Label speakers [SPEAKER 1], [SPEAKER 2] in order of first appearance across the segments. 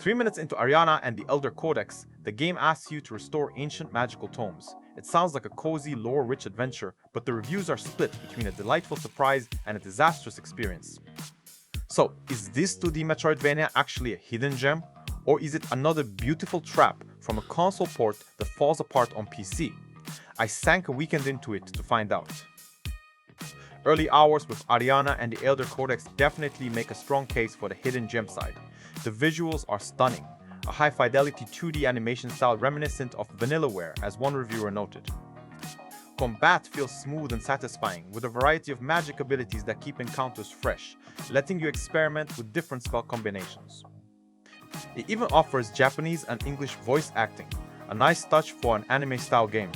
[SPEAKER 1] 3 minutes into Ariana and the Elder Codex, the game asks you to restore ancient magical tomes. It sounds like a cozy, lore-rich adventure, but the reviews are split between a delightful surprise and a disastrous experience. So, is this 2D Metroidvania actually a hidden gem? Or is it another beautiful trap from a console port that falls apart on PC? I sank a weekend into it to find out. Early hours with Ariana and the Elder Codex definitely make a strong case for the hidden gem side. The visuals are stunning, a high-fidelity 2D animation style reminiscent of Vanillaware, as one reviewer noted. Combat feels smooth and satisfying, with a variety of magic abilities that keep encounters fresh, letting you experiment with different spell combinations. It even offers Japanese and English voice acting, a nice touch for an anime-style game.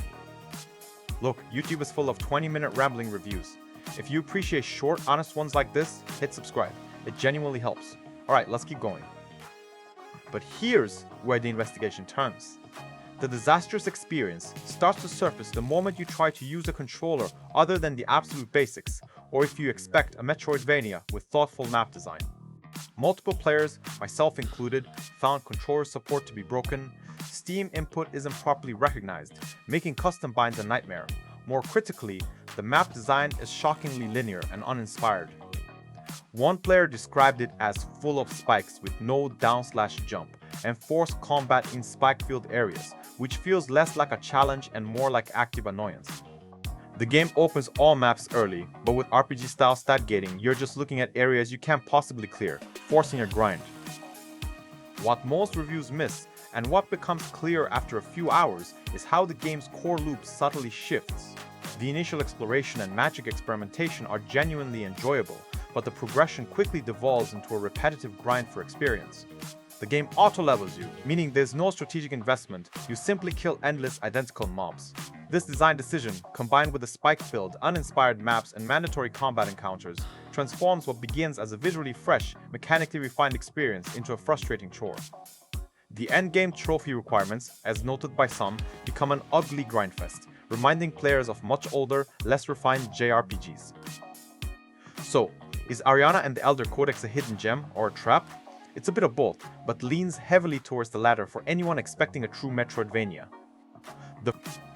[SPEAKER 1] Look, YouTube is full of 20-minute rambling reviews. If you appreciate short, honest ones like this, hit subscribe. It genuinely helps. Alright, let's keep going. But here's where the investigation turns. The disastrous experience starts to surface the moment you try to use a controller other than the absolute basics, or if you expect a Metroidvania with thoughtful map design. Multiple players, myself included, found controller support to be broken, Steam input isn't properly recognized, making custom binds a nightmare. More critically, the map design is shockingly linear and uninspired. One player described it as full of spikes with no down/jump, and forced combat in spike-filled areas, which feels less like a challenge and more like active annoyance. The game opens all maps early, but with RPG-style stat gating, you're just looking at areas you can't possibly clear, forcing a grind. What most reviews miss, and what becomes clear after a few hours, is how the game's core loop subtly shifts. The initial exploration and magic experimentation are genuinely enjoyable, but the progression quickly devolves into a repetitive grind for experience. The game auto-levels you, meaning there's no strategic investment, you simply kill endless identical mobs. This design decision, combined with the spike-filled, uninspired maps and mandatory combat encounters, transforms what begins as a visually fresh, mechanically refined experience into a frustrating chore. The endgame trophy requirements, as noted by some, become an ugly grindfest, reminding players of much older, less refined JRPGs. So, is Ariana and the Elder Codex a hidden gem or a trap? It's a bit of both, but leans heavily towards the latter for anyone expecting a true Metroidvania.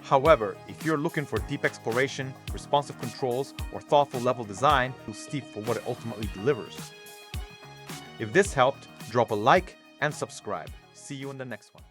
[SPEAKER 1] However, if you're looking for deep exploration, responsive controls, or thoughtful level design, you'll steep for what it ultimately delivers. If this helped, drop a like and subscribe. See you in the next one.